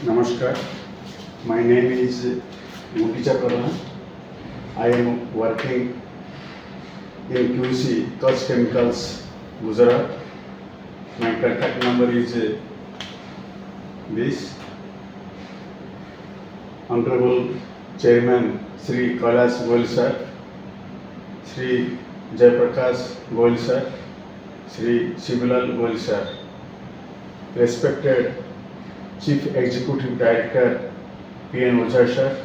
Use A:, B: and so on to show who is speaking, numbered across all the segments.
A: Namaskar. My name is Muticha Karna. I am working in QC Kutch Chemicals, Gujarat. My contact number is this. Honorable Chairman Sri Kailash Goyal Sir, Sri Jayaprakash Goyal Sir, Sri Shivalal Goyal Sir, respected Chief Executive Director P.N. Ocha Sir,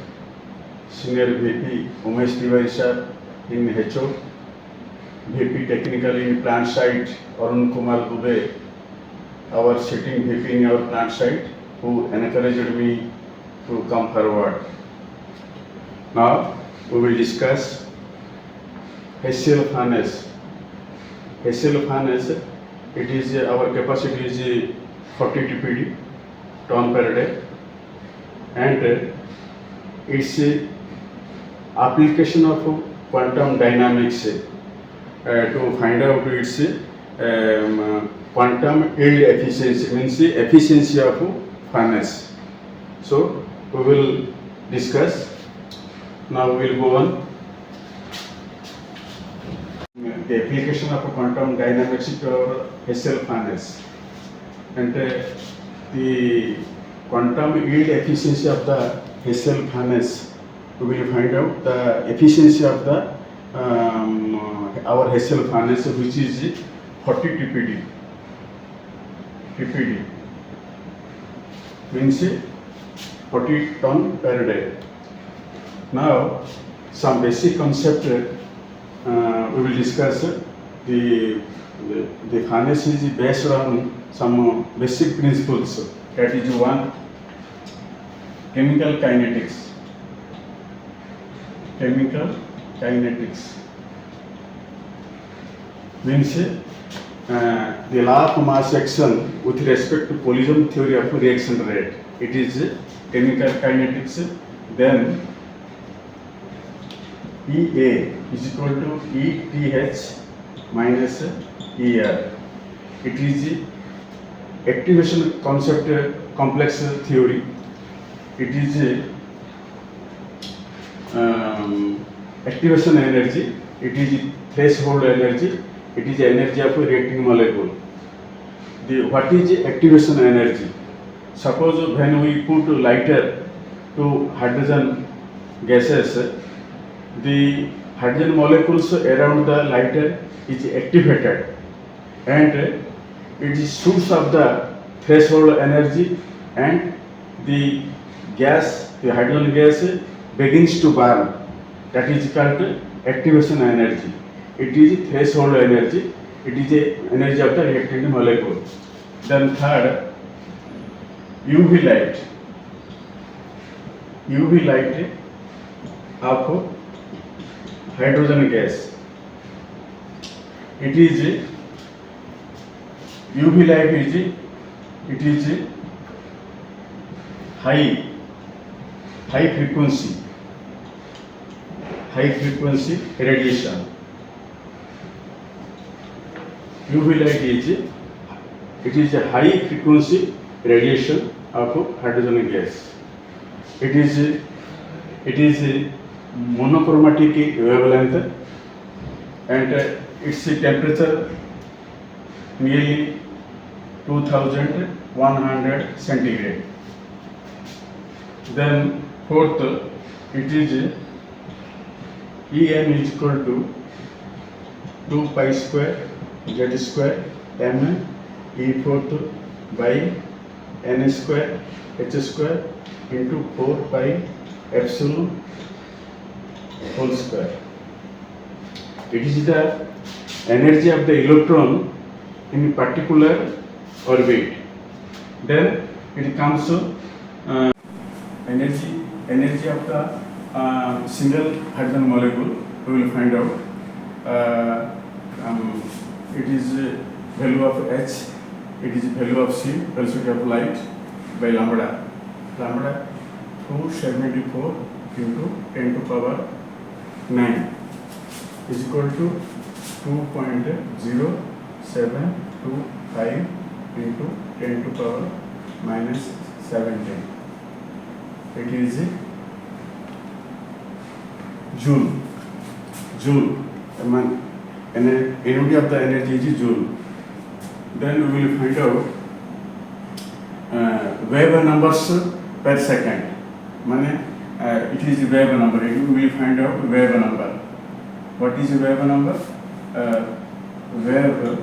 A: Senior VP Umesh Tiwari Sir in HO, VP Technical in plant site Arun Kumar Dubey, our sitting VP in our plant site, who encouraged me to come forward. Now we will discuss HCl furnace. HCl furnace, it is our capacity is 40 TPD ton per day, and its application of quantum dynamics to find out its quantum yield efficiency, means the efficiency of furnace. So we will discuss. Now we will go on. The application of quantum dynamics to our HCl furnace, and the quantum yield efficiency of the HCl furnace. We will find out the efficiency of the our HCl furnace, which is 40 TPD. TPD means 40 ton per day. Now some basic concept we will discuss. The furnace is based on some basic principles. That is one, chemical kinetics. Chemical kinetics means the law of mass action with respect to collision theory of reaction rate. It is chemical kinetics. Then EA is equal to ETH minus ER. It is activation concept complex theory. It is activation energy. It is threshold energy. It is energy of a reacting molecule. What is activation energy? Suppose when we put lighter to hydrogen gases, the hydrogen molecules around the lighter is activated, and it is source of the threshold energy, and the gas, the hydrogen gas begins to burn. That is called activation energy. It is threshold energy. It is the energy of the reactant molecule. Then third, UV light. UV light of hydrogen gas. It is UV light is it is high frequency radiation. UV light is a high frequency radiation of hydrogen gas. It is monochromatic wavelength, and its temperature nearly 2100 centigrade. Then fourth, it is EM is equal to 2 pi square Z square M E fourth by N square H square into 4 pi epsilon whole square. It is the energy of the electron in particular orbit. Then it comes to energy of the single hydrogen molecule. We will find out. It is value of H. It is value of C, velocity of light by lambda. Lambda 274 into 10 to power 9 is equal to 2.0725 into 10 to power minus 17. it is joule. Unit of the energy is joule. Then we will find out Weber numbers per second. It is Weber number. We will find out Weber number. What is Weber number? Weber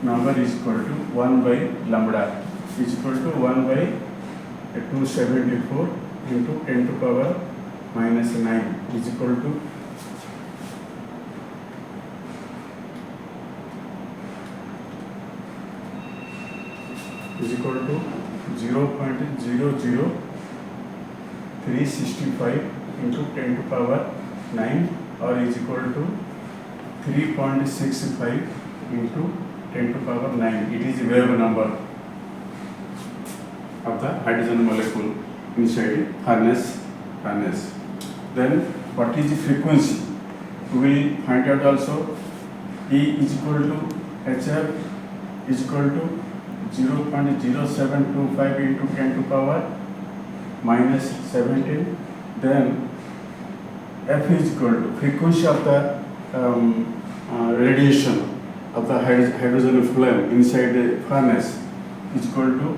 A: number is equal to 1 by lambda is equal to 1 by 274 into 10 to power minus 9 is equal to is equal to 0.00365 into 10 to power 9 or is equal to 3.65 into 10 to power 9. It is Weber number of the hydrogen molecule inside furnace. Then what is the frequency? We will find out also. E is equal to HF is equal to 0.0725 into 10 to power minus 17. Then F is equal to frequency of the radiation of the hydrogen flame inside the furnace is equal to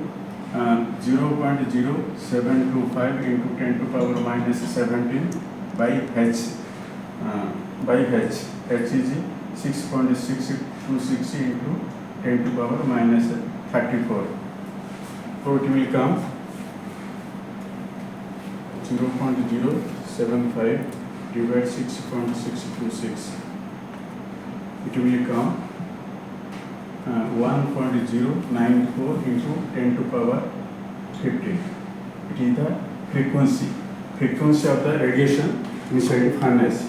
A: 0.0725 into 10 to power minus 17 by H. H is 6.6260 into 10 to power minus 34. So it will come 0.075 divided 6.626. It will come 1.094 into 10 to power 15. It is the frequency of the radiation inside the furnace.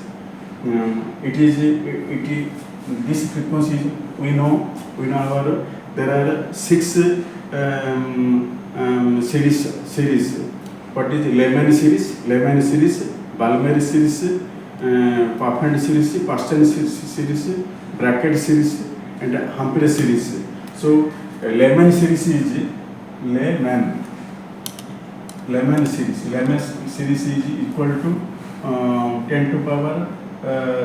A: This frequency we know there are 6 series. What is Lehman series, Balmer series, Paffand series, Parston series, Brackett series, and Humphrey series. So Lehman series is Lehman series. Lehman series is equal to 10 to power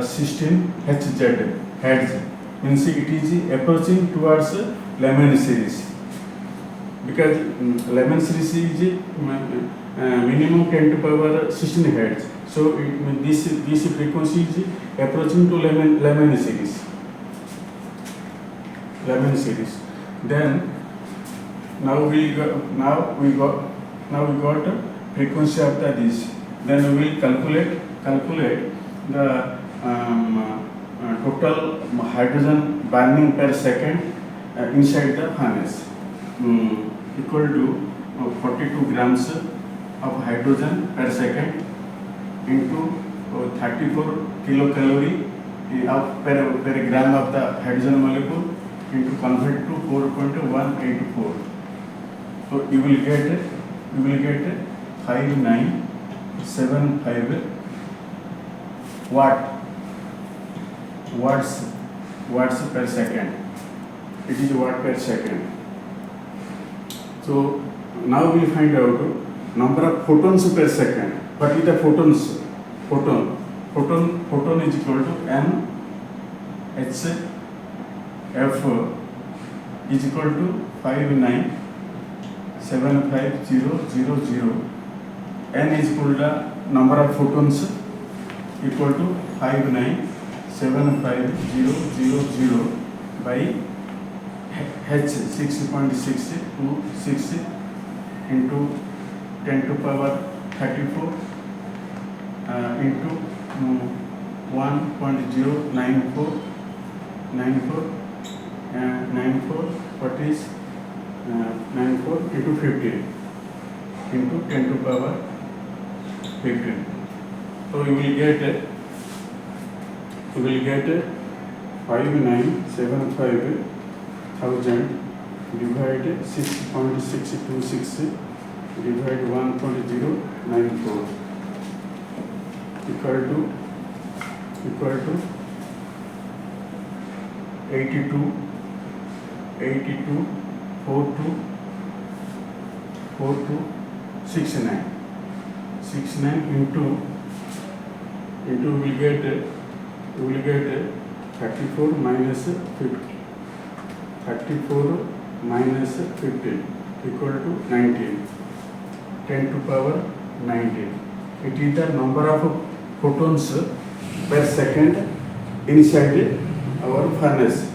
A: 16 Hz. Means it is approaching towards Lehman series because Lehman series is minimum 10 to power 16 Hz. So this frequency is approaching to Lehman series. Then now we got frequency of this. Then we will calculate the total hydrogen burning per second inside the furnace equal to 42 grams of hydrogen per second into 34 kilocalorie per gram of the hydrogen molecule into convert to 4.184. So you will get 5975 watts per second. It is watt per second. So now we will find out number of photons per second. What is the photons? Photon is equal to m h f is equal to 5975000. N is equal to number of photons equal to 5975000 by H 6.626 into 10 to power 34 into 1.094 what is 94 into 15 into 10 to power 15. So you will get 5975000 divided 6.626 divided 1.094 equal to 8242 4269. 69 into we will get 34 minus 50. 34 minus 15 equal to 19. 10 to power 19. It is the number of photons per second inside our furnace.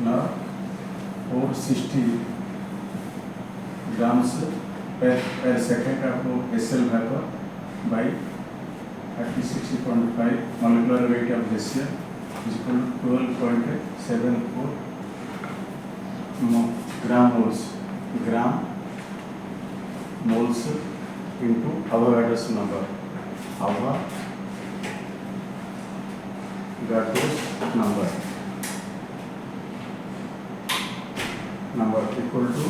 A: Now 460 grams per second of SL vapor by 36.5 molecular weight of HCl is equal to 12.74 gram moles into Avogadro's number. Avogadro's number equal to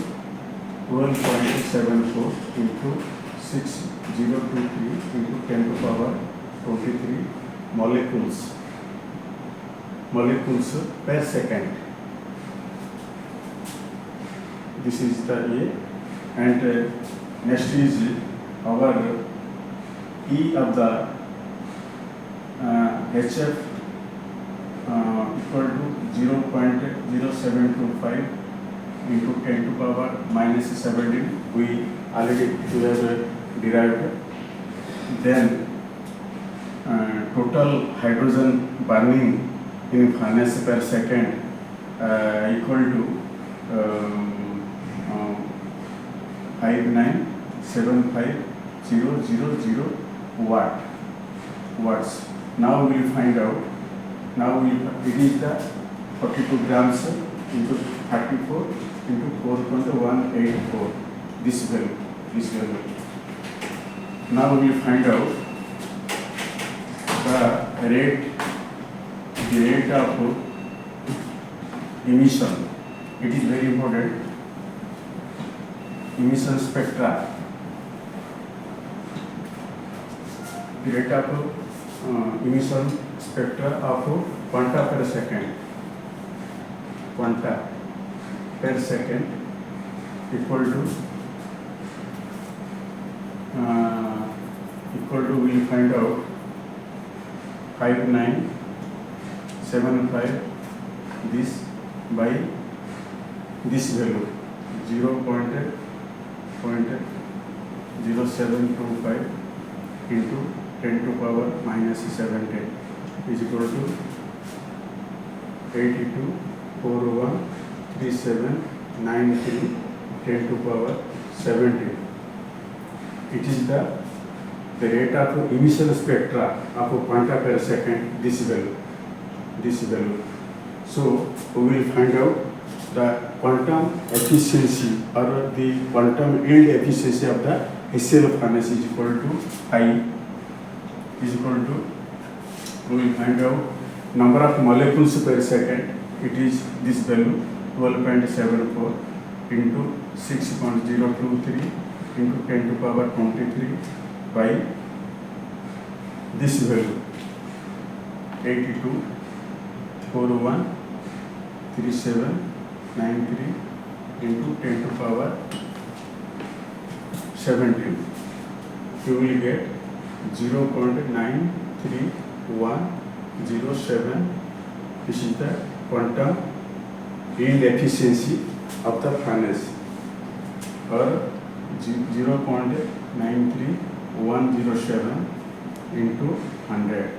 A: 12.74 into 6023 into 10 to power 23 molecules per second. This is the A, and next is our E of the HF equal to 0.0725 into 10 to power minus 17. We already have derived. Then total hydrogen burning in furnace per second equal to 5975000 watts. Now we will find out. It is the 42 grams into 34 into 4.184. This value. Now we will find out the rate of emission. It is very important. Emission spectra. The rate of emission spectra of quanta per second. Quanta per second equal to we will find out 5975 this by this value 0.0725 into 10 to power minus 17 is equal to 82413793 10 to power 17. It is the rate of emission spectra of quanta per second, this value. So we will find out the quantum efficiency or the quantum yield efficiency of the HCl furnace is equal to I is equal to, we will find out number of molecules per second. It is this value 12.74 into 6.023 into 10 to power 23 by this value 82413793 into 10 to power 17. You will get 0.93107. This is the quantum yield efficiency of the furnace, or 0.93107 into 100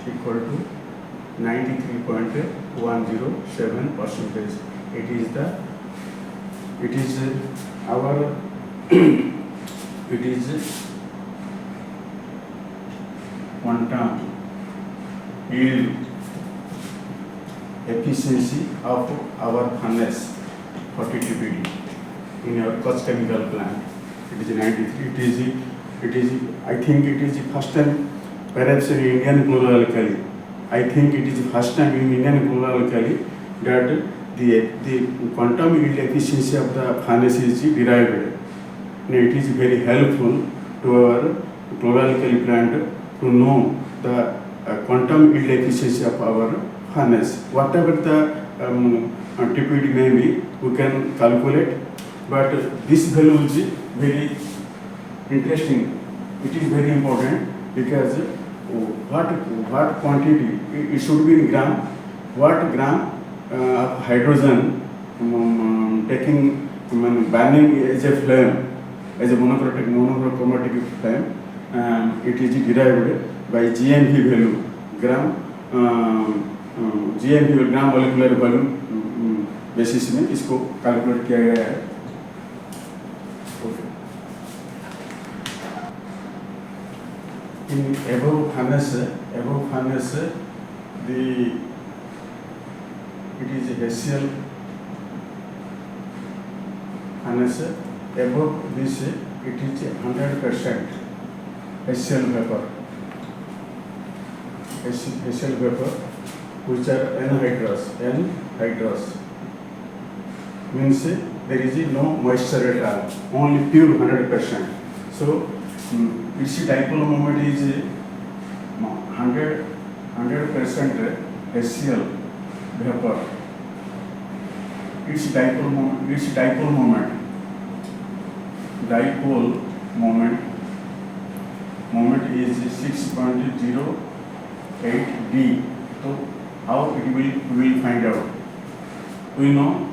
A: equal to 93.107%. It is our it is quantum yield efficiency of our furnace 40 TPD in our Kutch chemical plant. It is 93. It is I think it is the first time perhaps in Indian chloralkali. I think it is the first time in Indian chloralkali that the quantum yield efficiency of the furnace is derived. And it is very helpful to our chloralkali plant to know the quantum yield efficiency of our furnace. Whatever the TPD maybe we can calculate, but this value is very interesting. It is very important because what quantity it should be in gram, what gram of hydrogen taking burning as a flame, as a monochromatic flame, it is derived by GMV value, GMV gram molecular volume basis में इसको calculate किया गया है. In above furnace, it is a Hessian furnace. Above this, it is 100% Hessian vapor. Hessian vapor, which are anhydrous, means there is no moisture at all, only pure 100%. So its dipole moment is 100% Hessian vapor. Its dipole moment is 6.08 D. So how it will find out? We know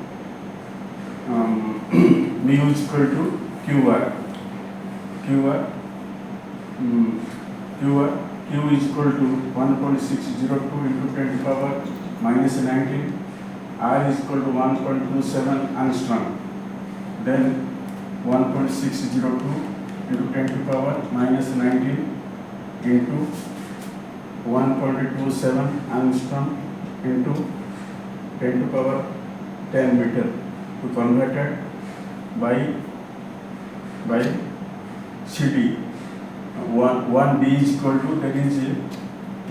A: mu is equal to QR. Q is equal to 1.602 into 10 to the power minus 19. R is equal to 1.27 angstrom. Then 1.602 into 10 to the power minus 19 into 1.27 angstrom into 10 to the power 10 meter. We converted by CD. 1 D is equal to, that is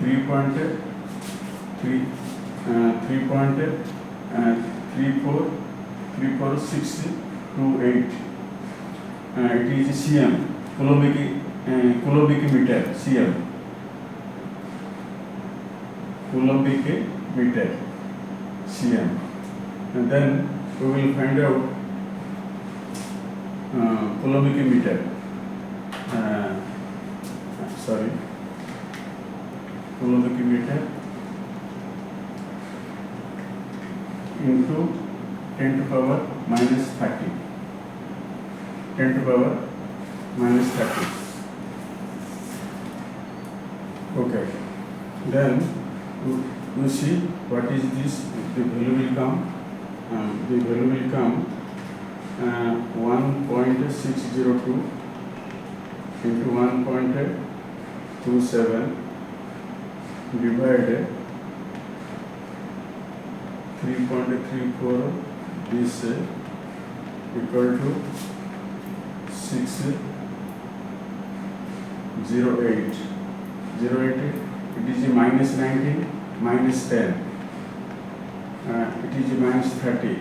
A: 3.34628. It is cm, coulombic meter, cm, coulombic meter, cm. And then we will find out coulombic meter. Coulombic meter into 10 to the power minus 30. 10 to the power minus 30. Okay. Then we see what is this. The value will come. 1.602 into 1.27 divided 3.34, this equal to 608. It is minus 19 minus 10. It is minus 30.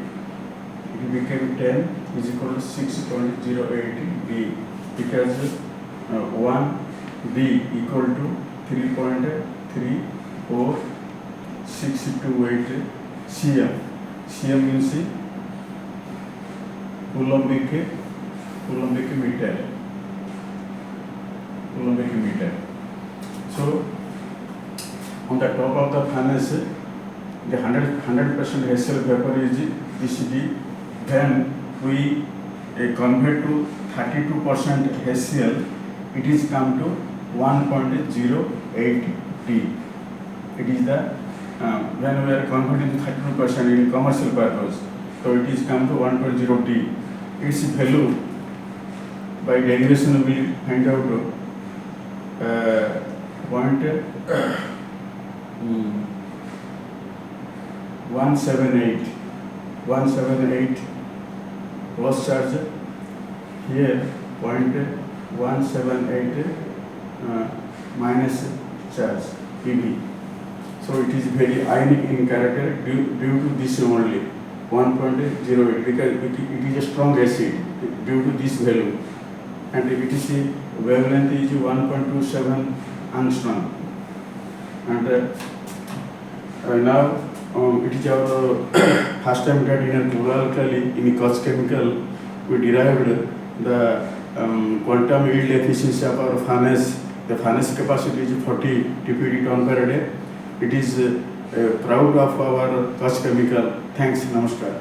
A: It became 10 is equal to 6.08 D, because 1 D equal to 3.34628 cm. Cm means coulombic meter. So on the top of the furnace, the 100% Hessian vapor is this D. Then we convert to 32% Hessian. It is come to 1.08 D. It is the when we are converting 32% in commercial purpose, so it is come to 1.0 D. Its value by derivation we will find out 178 was charge here 0.178 minus charge PB. So it is very ionic in character due to this only 1.08, because it is a strong acid due to this value, and it is wavelength is 1.27 angstrom. And now It is our first time that in a chloralkali in Kutch chemical we derived the quantum yield efficiency of our furnace. The furnace capacity is 40 TPD ton per day. It is proud of our Kutch chemical. Thanks, namaskar.